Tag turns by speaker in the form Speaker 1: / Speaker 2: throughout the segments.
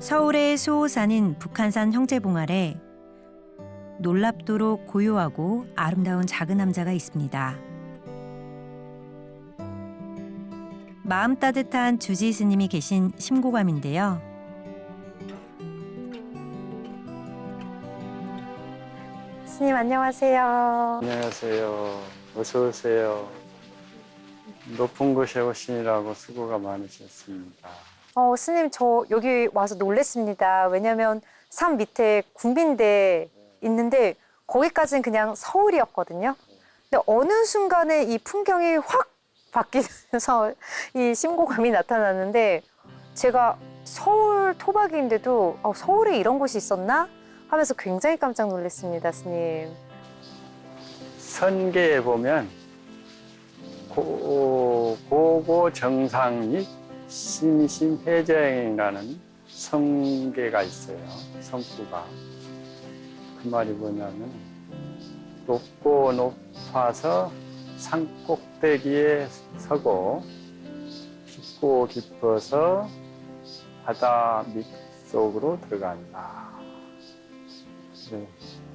Speaker 1: 서울의 수호산인 북한산 형제봉화에 놀랍도록 고요하고 아름다운 작은 남자가 있습니다. 마음 따뜻한 주지 스님이 계신 심고감인데요. 스님 안녕하세요.
Speaker 2: 안녕하세요. 어서 오세요. 높은 곳에 오시느라고 수고가 많으셨습니다.
Speaker 1: 스님 저 여기 와서 놀랬습니다. 왜냐면 산 밑에 국민대 있는데 거기까지는 그냥 서울이었거든요. 근데 어느 순간에 이 풍경이 확 바뀌면서 이 심고감이 나타났는데 제가 서울 토박이인데도 서울에 이런 곳이 있었나 하면서 굉장히 깜짝 놀랐습니다, 스님.
Speaker 2: 선계에 보면 고고 정상이 심심해정이라는 성계가 있어요. 성구가. 그 말이 뭐냐면 높고 높아서 산 꼭대기에 서고 깊고 깊어서 바다 밑속으로 들어간다.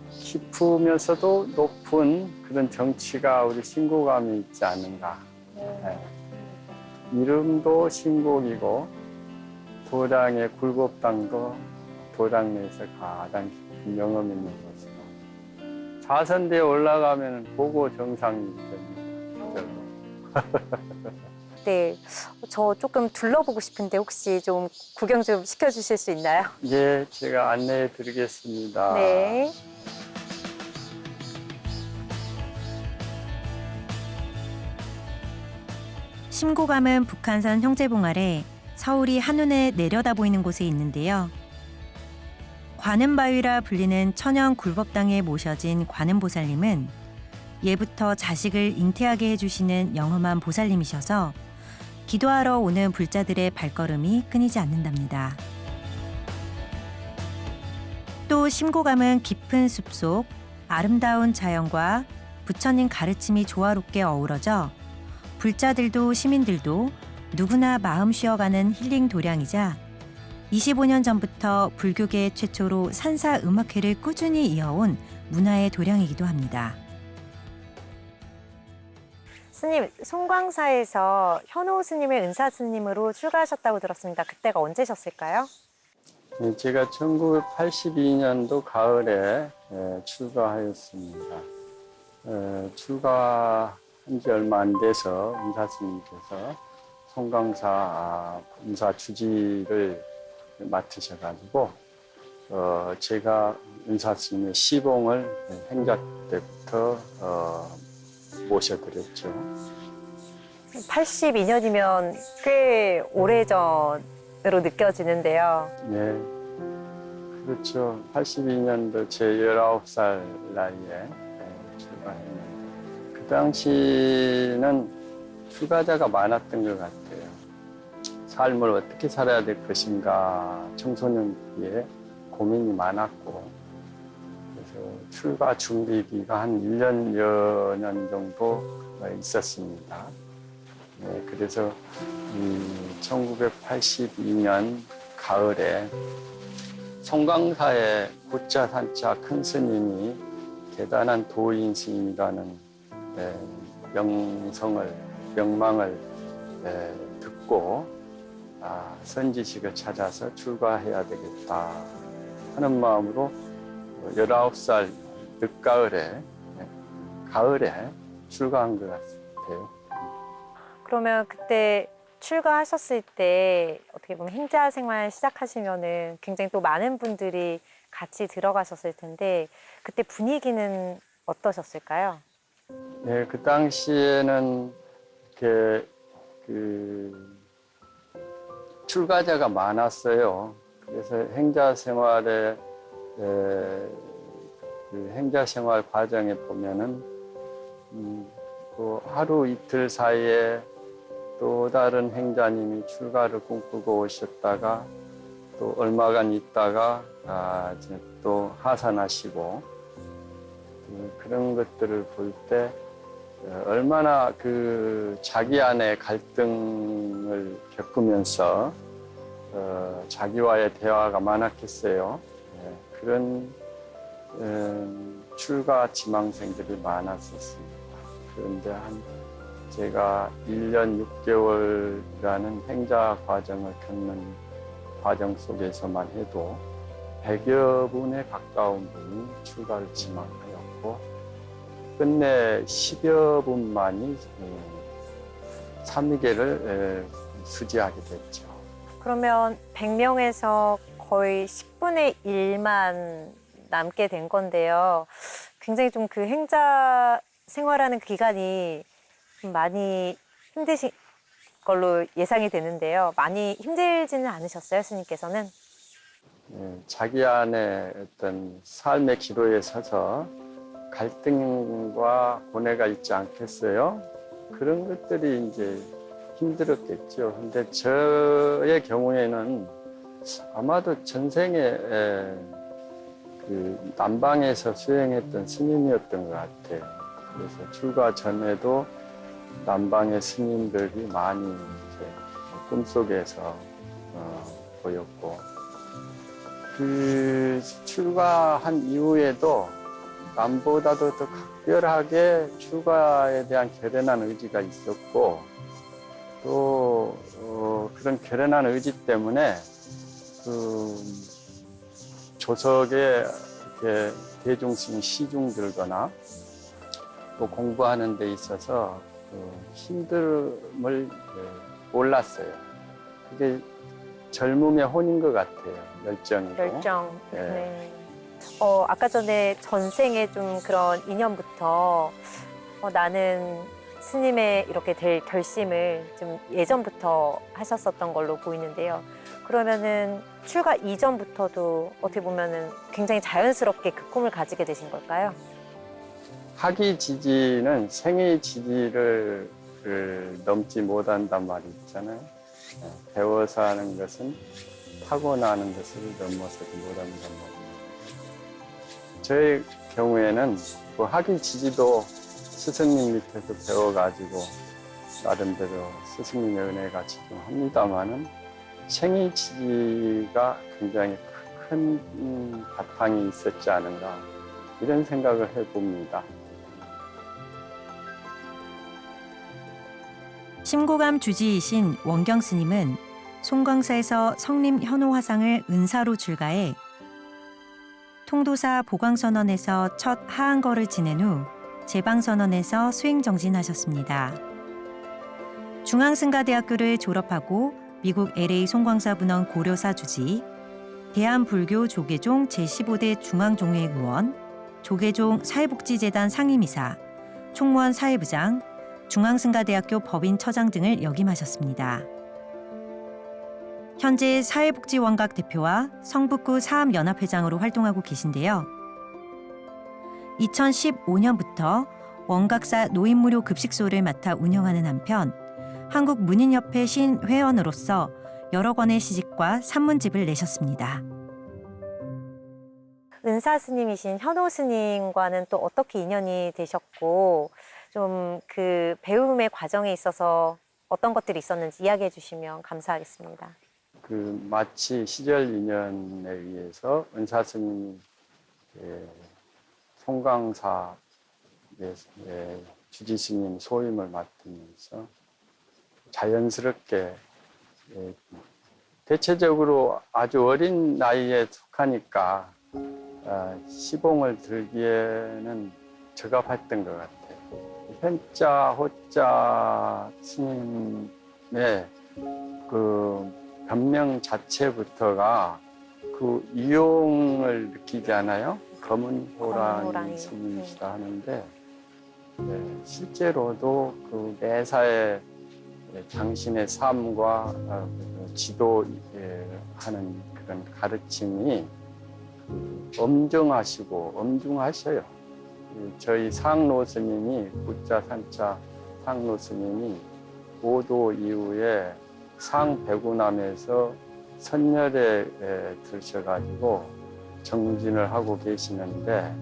Speaker 2: 깊으면서도 높은 그런 정치가 우리 신고감이 있지 않는가. 네. 이름도 신곡이고 도량의 굴법당도 도량 내에서 가장 깊은 영험 있는 곳이고 좌선대에 올라가면 고고 정상이 됩니다.
Speaker 1: 네, 저 조금 둘러보고 싶은데 혹시 좀 구경 좀 시켜주실 수 있나요?
Speaker 2: 예, 제가 안내해 드리겠습니다.
Speaker 1: 네. 심고감은 북한산 형제봉 아래 서울이 한눈에 내려다 보이는 곳에 있는데요. 관음바위라 불리는 천연 굴법당에 모셔진 관음보살님은 예부터 자식을 잉태하게 해주시는 영험한 보살님이셔서 기도하러 오는 불자들의 발걸음이 끊이지 않는답니다. 또 심고감은 깊은 숲속 아름다운 자연과 부처님 가르침이 조화롭게 어우러져 불자들도 시민들도 누구나 마음 쉬어가는 힐링 도량이자 25년 전부터 불교계 최초로 산사 음악회를 꾸준히 이어온 문화의 도량이기도 합니다. 스님, 송광사에서 현호 스님의 은사 스님으로 출가하셨다고 들었습니다. 그때가 언제셨을까요?
Speaker 2: 제가 1982년도 가을에 출가하였습니다. 출가한 지 얼마 안 돼서 은사 스님께서 송광사 은사 주지를 맡으셔가지고 제가 은사 스님의 시봉을 행자 때부터 모셔드렸죠.
Speaker 1: 82년이면 꽤 오래전으로 느껴지는데요.
Speaker 2: 네, 그렇죠. 82년도 제 19살 나이에 출가했는데 그 당시는 출가자가 많았던 것 같아요. 삶을 어떻게 살아야 될 것인가 청소년기에 고민이 많았고 그래서 출가 준비기가 한 1년여 년 정도 있었습니다. 네, 그래서 1982년 가을에 송광사의 구자 산자 큰 스님이 대단한 도인 스님이라는 명망을 듣고 선지식을 찾아서 출가해야 되겠다 하는 마음으로 19살 늦가을에 가을에 출가한 것 같아요.
Speaker 1: 그러면 그때 출가하셨을 때 어떻게 보면 행자 생활 시작하시면은 굉장히 또 많은 분들이 같이 들어가셨을 텐데 그때 분위기는 어떠셨을까요?
Speaker 2: 네, 그 당시에는 이렇게 출가자가 많았어요. 그래서 행자 생활에 행자 생활 과정에 보면은 또 하루 이틀 사이에 또 다른 행자님이 출가를 꿈꾸고 오셨다가 또 얼마간 있다가 이제 또 하산하시고 그런 것들을 볼 때 얼마나 그 자기 안에 갈등을 겪으면서 자기와의 대화가 많았겠어요. 그런 출가 지망생들이 많았었습니다. 그런데 제가 1년 6개월이라는 행자 과정을 겪는 과정 속에서만 해도 100여 분에 가까운 분이 출가를 지망하였고 끝내 10여 분만이 삼위계를 수지하게 됐죠.
Speaker 1: 그러면 100명에서 거의 10분의 1만 남게 된 건데요. 굉장히 좀 그 행자 생활하는 기간이 좀 많이 힘드신 걸로 예상이 되는데요. 많이 힘들지는 않으셨어요, 스님께서는?
Speaker 2: 자기 안에 어떤 삶의 기로에 서서 갈등과 고뇌가 있지 않겠어요? 그런 것들이 이제 힘들었겠죠. 근데 저의 경우에는 아마도 전생에 그 남방에서 수행했던 스님이었던 것 같아요. 그래서 출가 전에도 남방의 스님들이 많이 이제 꿈속에서 보였고, 그 출가한 이후에도 남보다도 더 각별하게 출가에 대한 결연한 의지가 있었고, 또 그런 결연한 의지 때문에 그 조석에 이렇게 대중스님 시중 들거나 또 공부하는 데 있어서 힘듦을 몰랐어요. 그게 젊음의 혼인 것 같아요. 열정이고.
Speaker 1: 열정.
Speaker 2: 네.
Speaker 1: 네. 아까 전에 전생에 좀 그런 인연부터 나는 스님의 이렇게 될 결심을 좀 예전부터 하셨었던 걸로 보이는데요. 그러면은 출가 이전부터도 어떻게 보면은 굉장히 자연스럽게 그 꿈을 가지게 되신 걸까요?
Speaker 2: 학위 지지는 생의 지지를 넘지 못한단 말이 있잖아요. 배워서 하는 것은 타고나는 것을 넘어서지 못한단 말이에요. 저의 경우에는 그 학위 지지도 스승님 밑에서 배워가지고 나름대로 스승님의 은혜가 지금합니다마는 생의 지지가 굉장히 큰 바탕이 있었지 않은가 이런 생각을 해봅니다.
Speaker 3: 심고감 주지이신 원경 스님은 송광사에서 성림 현호 화상을 은사로 출가해 통도사 보광선언에서 첫 하한거를 지낸 후 제방선언에서 수행정진하셨습니다. 중앙승가대학교를 졸업하고 미국 LA 송광사 분원 고려사 주지, 대한불교 조계종 제15대 중앙종회 의원, 조계종 사회복지재단 상임이사, 총무원 사회부장, 중앙승가대학교 법인처장 등을 역임하셨습니다. 현재 사회복지원각 대표와 성북구 사암연합회장으로 활동하고 계신데요. 2015년부터 원각사 노인무료 급식소를 맡아 운영하는 한편 한국문인협회 신회원으로서 여러 권의 시집과 산문집을 내셨습니다.
Speaker 1: 은사 스님이신 현호 스님과는 또 어떻게 인연이 되셨고 좀 그 배움의 과정에 있어서 어떤 것들이 있었는지 이야기해 주시면 감사하겠습니다.
Speaker 2: 그 마치 시절 인연에 의해서 은사 스님이 송광사 주지 스님 소임을 맡으면서 자연스럽게 대체적으로 아주 어린 나이에 속하니까 시봉을 들기에는 적합했던 것 같아요. 현자, 호자 스님의 그 변명 자체부터가 그 이용을 느끼지 않아요? 검은 호랑이 스님이시라 하는데 실제로도 그 매사에 당신의 삶과 지도하는 그런 가르침이 엄정하시고 엄중하셔요. 저희 상로 스님이 부자 산자 상로 스님이 오도 이후에 상배구남에서 선열에 들으셔가지고 정진을 하고 계시는데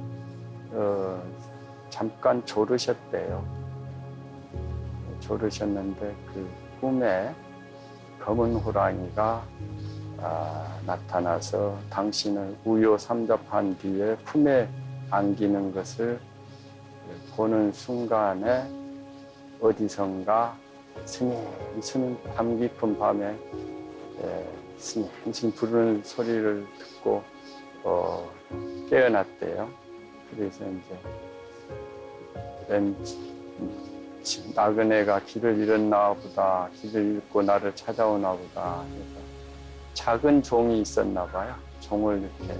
Speaker 2: 잠깐 졸으셨대요. 졸으셨는데 그 꿈에 검은 호랑이가 나타나서 당신을 우요삼잡한 뒤에 품에 안기는 것을 보는 순간에 어디선가 스님 밤 깊은 밤에 스님 부르는 소리를 듣고 깨어났대요. 그래서 이제 나그네가 길을 잃었나 보다, 길을 잃고 나를 찾아오나 보다 해서 작은 종이 있었나 봐요. 종을 이렇게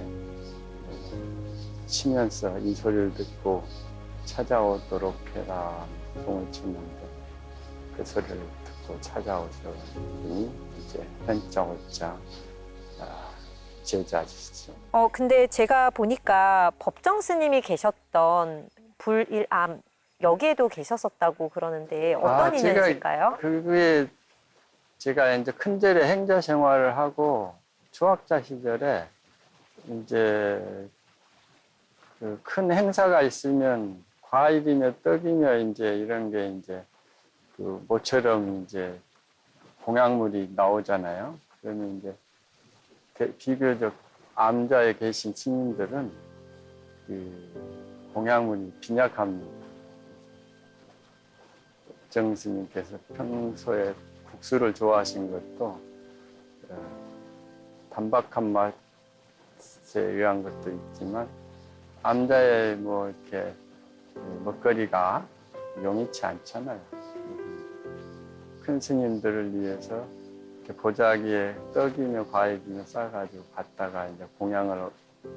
Speaker 2: 치면서 이 소리를 듣고 찾아오도록 해라 종을 치는데 그 소리를 듣고 찾아오셨더니 이제 현자오자 제자시죠.
Speaker 1: 근데 제가 보니까 법정 스님이 계셨던 불일암 여기에도 계셨었다고 그러는데 어떤 인연이실까요?
Speaker 2: 그게 제가 이제 큰절에 행자 생활을 하고 중학자 시절에 이제 그 큰 행사가 있으면 과일이며 떡이며 이제 이런 게 이제 그 모처럼 이제 공약물이 나오잖아요. 그러면 이제 비교적 암자에 계신 스님들은 그 공약물이 빈약합니다. 법정 스님께서 평소에 국수를 좋아하신 것도 단박한 맛에 의한 것도 있지만 암자의 뭐 이렇게 먹거리가 용이치 않잖아요. 큰 스님들을 위해서 이렇게 보자기에 떡이며 과일이며 싸가지고 갖다가 이제 공양을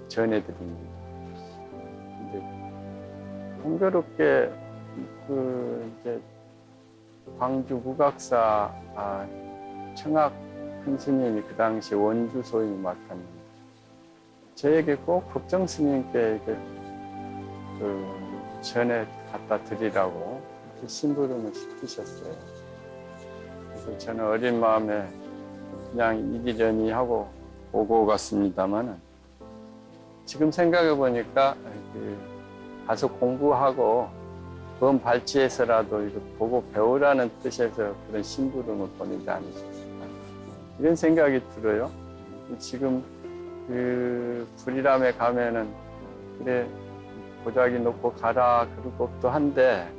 Speaker 2: 전해드립니다. 근데 공교롭게 그 이제 광주 무각사 청학 큰 스님이 그 당시 원주 소임을 맡았는데 저에게 꼭 법정 스님께 이렇게 전에 갖다 드리라고 이렇게 심부름을 시키셨어요. 그래서 저는 어린 마음에 그냥 이리저리 하고 오고 갔습니다만은 지금 생각해 보니까 가서 공부하고 범 발치해서라도 이거 보고 배우라는 뜻에서 그런 심부름을 보내지 않으셨을까 이런 생각이 들어요. 지금 그 불이람에 가면은 그래 보자기 놓고 가라 그럴 것도 한데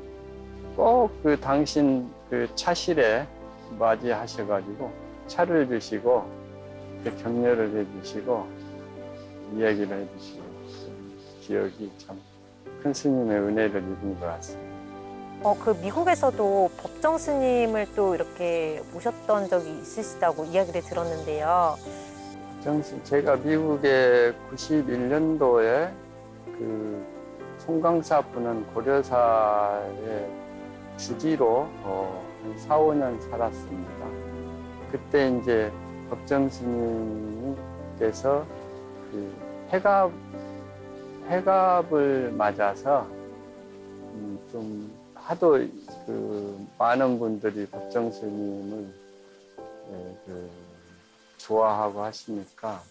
Speaker 2: 꼭 그 당신 그 차실에 맞이하셔가지고 차를 주시고 격려를 해주시고 이야기를 해주시고 기억이 참 큰 스님의 은혜를 입은 것 같습니다.
Speaker 1: 그 미국에서도 법정 스님을 또 이렇게 모셨던 적이 있으시다고 이야기를 들었는데요.
Speaker 2: 제가 미국에 91년도에 그 송강사 부는 고려사의 주지로 한 4, 5년 살았습니다. 그때 이제 법정 스님께서 그 회갑을 맞아서 좀 하도 그 많은 분들이 법정 스님을 좋아하고 하시니까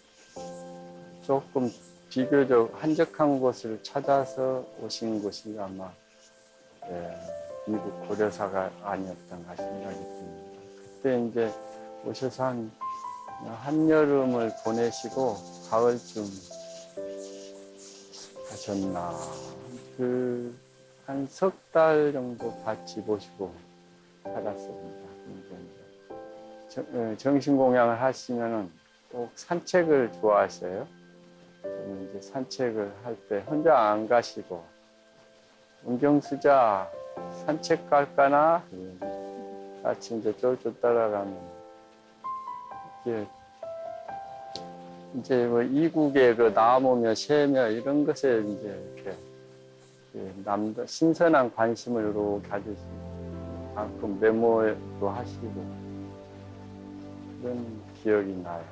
Speaker 2: 조금 비교적 한적한 곳을 찾아서 오신 곳이 아마 미국 고려사가 아니었던가 생각이 듭니다. 그때 이제 오셔서 한여름을 보내시고 가을쯤 하셨나. 한 석 달 정도 같이 모시고 살았습니다. 정신공양을 하시면은 꼭 산책을 좋아하셔요. 이제 산책을 할 때 혼자 안 가시고 은경수자 산책 갈까나 같이 이제 쫄쫄 따라가면 이제 뭐 이국의 그 나무며 새며 이런 것에 이제 이렇게 신선한 관심을 가지시고 가끔 메모도 하시고 그런 기억이 나요.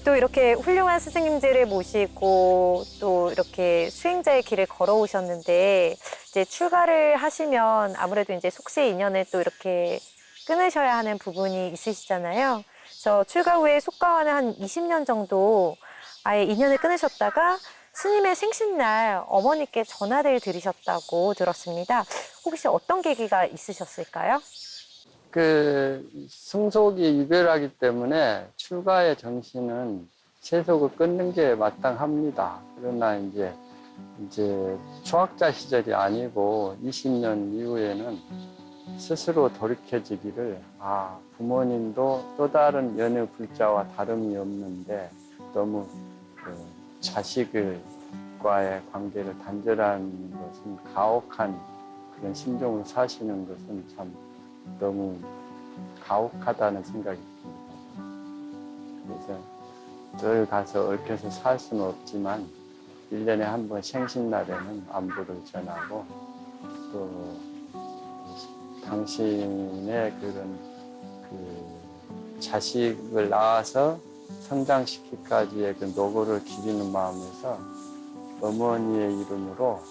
Speaker 1: 또 이렇게 훌륭한 스승님들을 모시고 또 이렇게 수행자의 길을 걸어오셨는데 이제 출가를 하시면 아무래도 이제 속세 인연을 또 이렇게 끊으셔야 하는 부분이 있으시잖아요. 그래서 출가 후에 속가와는 한 20년 정도 아예 인연을 끊으셨다가 스님의 생신날 어머니께 전화를 드리셨다고 들었습니다. 혹시 어떤 계기가 있으셨을까요?
Speaker 2: 그 승속이 이별하기 때문에 출가의 정신은 세속을 끊는 게 마땅합니다. 그러나 이제 초학자 시절이 아니고 20년 이후에는 스스로 돌이켜지기를 부모님도 또 다른 여느 불자와 다름이 없는데 너무 그 자식과의 관계를 단절하는 것은 가혹한 그런 심정을 사시는 것은 참 너무 가혹하다는 생각이 듭니다. 그래서 늘 가서 얽혀서 살 수는 없지만 1년에 한 번 생신날에는 안부를 전하고 또 당신의 그런 그 자식을 낳아서 성장시키기까지의 그 노고를 기리는 마음에서 어머니의 이름으로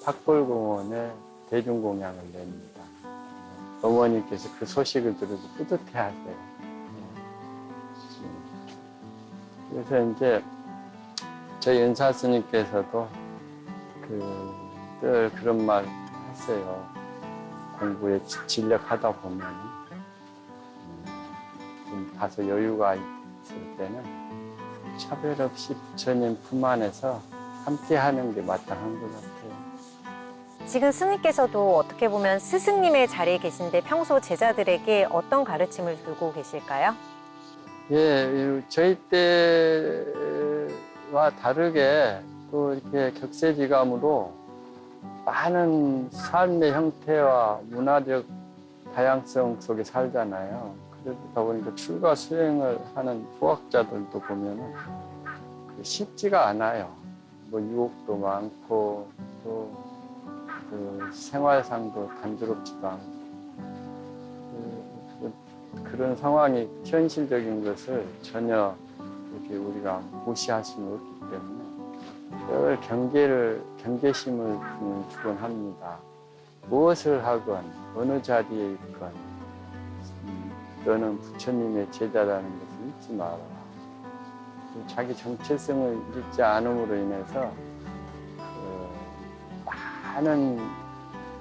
Speaker 2: 탁골공원에 대중공양을 냅니다. 어머니께서 그 소식을 들으고 뿌듯해하세요. 그래서 이제 저희 은사 스님께서도 늘 그런 말 하세요. 공부에 진력하다 보면 좀 다소 여유가 있을 때는 차별 없이 부처님 품 안에서 함께 하는 게 마땅한 것 같아요.
Speaker 1: 지금 스님께서도 어떻게 보면 스승님의 자리에 계신데 평소 제자들에게 어떤 가르침을 주고 계실까요?
Speaker 2: 예, 저희 때와 다르게 또 이렇게 격세지감으로 많은 삶의 형태와 문화적 다양성 속에 살잖아요. 그러다 보니까 출가 수행을 하는 후학자들도 보면은 쉽지가 않아요. 뭐 유혹도 많고 또 그 생활상도 단조롭지가 않고 그런 상황이 현실적인 것을 전혀 이렇게 우리가 무시할 수는 없기 때문에 늘 경계심을 주곤 합니다. 무엇을 하건 어느 자리에 있건 너는 부처님의 제자라는 것을 잊지 마라. 자기 정체성을 잊지 않음으로 인해서 많은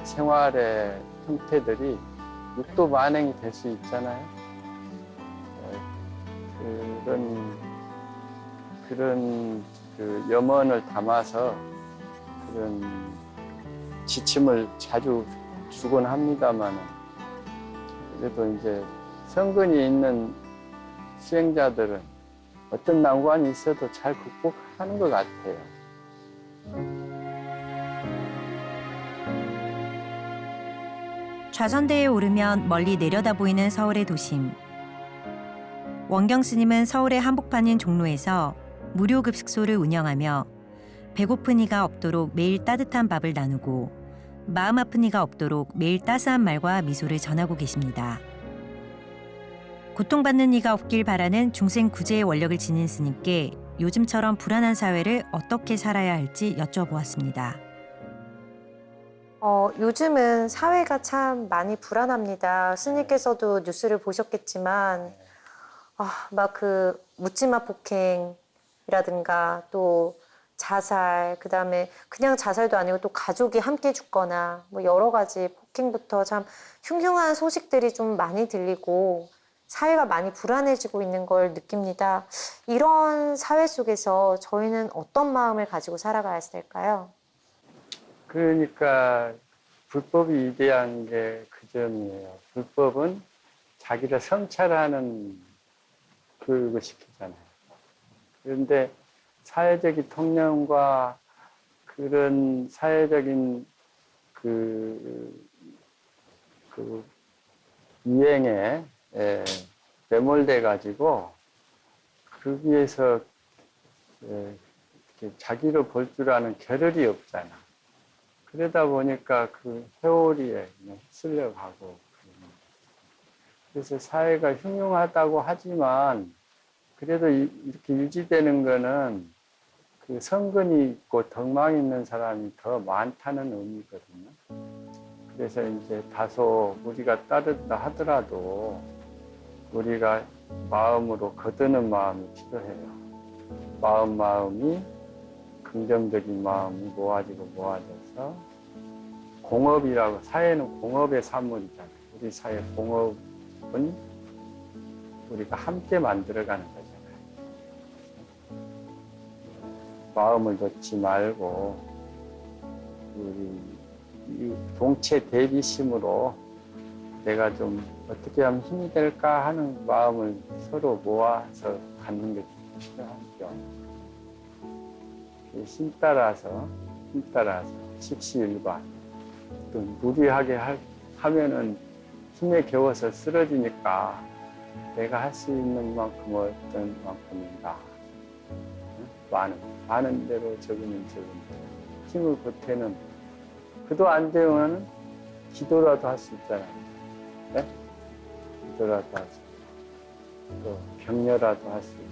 Speaker 2: 생활의 형태들이 육도 만행이 될 수 있잖아요. 그런 그 염원을 담아서 그런 지침을 자주 주곤 합니다만 그래도 이제 성근이 있는 수행자들은 어떤 난관이 있어도 잘 극복하는 것 같아요.
Speaker 3: 좌선대에 오르면 멀리 내려다 보이는 서울의 도심. 원경 스님은 서울의 한복판인 종로에서 무료 급식소를 운영하며 배고픈 이가 없도록 매일 따뜻한 밥을 나누고 마음 아픈 이가 없도록 매일 따스한 말과 미소를 전하고 계십니다. 고통받는 이가 없길 바라는 중생 구제의 원력을 지닌 스님께 요즘처럼 불안한 사회를 어떻게 살아야 할지 여쭤보았습니다.
Speaker 1: 요즘은 사회가 참 많이 불안합니다. 스님께서도 뉴스를 보셨겠지만, 막 그 묻지마 폭행이라든가 또 자살, 그다음에 그냥 자살도 아니고 또 가족이 함께 죽거나 뭐 여러 가지 폭행부터 참 흉흉한 소식들이 좀 많이 들리고 사회가 많이 불안해지고 있는 걸 느낍니다. 이런 사회 속에서 저희는 어떤 마음을 가지고 살아가야 될까요?
Speaker 2: 그러니까 불법이 위대한 게 그 점이에요. 불법은 자기를 성찰하는 교육을 시키잖아요. 그런데 사회적인 통념과 그런 사회적인 그 유행에 매몰돼 가지고 거기에서 자기를 볼 줄 아는 겨를이 없잖아. 그러다 보니까 그 회오리에 휩쓸려가고 그래서 사회가 흉흉하다고 하지만 그래도 이렇게 유지되는 거는 그 성근이 있고 덕망이 있는 사람이 더 많다는 의미거든요. 그래서 이제 다소 우리가 따르다 하더라도 우리가 마음으로 거드는 마음이 필요해요. 마음이 긍정적인 마음이 모아져서 공업이라고, 사회는 공업의 산물이잖아요. 우리 사회 공업 답은 우리가 함께 만들어가는 거잖아요. 마음을 놓지 말고 우리 이 동체 대비심으로 내가 좀 어떻게 하면 힘이 될까 하는 마음을 서로 모아서 갖는 게 필요하죠. 힘 따라서 십시일반 또 무리하게 하면은 힘에 겨워서 쓰러지니까 내가 할 수 있는 만큼 어떤 만큼인가 많은 대로 적으면 힘을 보태는 그도 안 되면 기도라도 할 수 있잖아요. 네? 기도라도 할 수 있고 또 격려라도 할 수 있고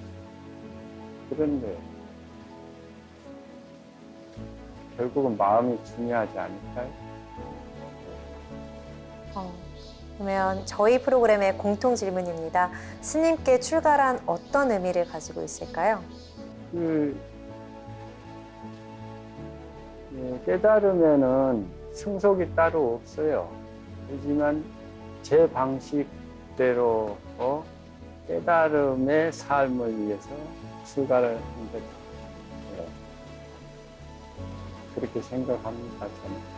Speaker 2: 그런데 결국은 마음이 중요하지 않을까요?
Speaker 1: 그러면 저희 프로그램의 공통 질문입니다. 스님께 출가란 어떤 의미를 가지고 있을까요?
Speaker 2: 깨달으면은 승속이 따로 없어요. 하지만 제 방식대로 깨달음의 삶을 위해서 출가를 한 거죠. 네. 그렇게 생각합니다, 저는.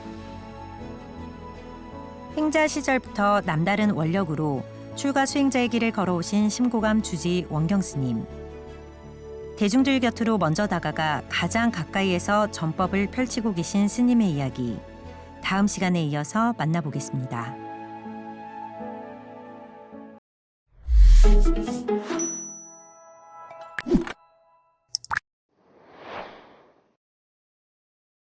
Speaker 3: 행자 시절부터 남다른 원력으로 출가 수행자의 길을 걸어오신 심고감 주지 원경 스님. 대중들 곁으로 먼저 다가가 가장 가까이에서 전법을 펼치고 계신 스님의 이야기. 다음 시간에 이어서 만나보겠습니다.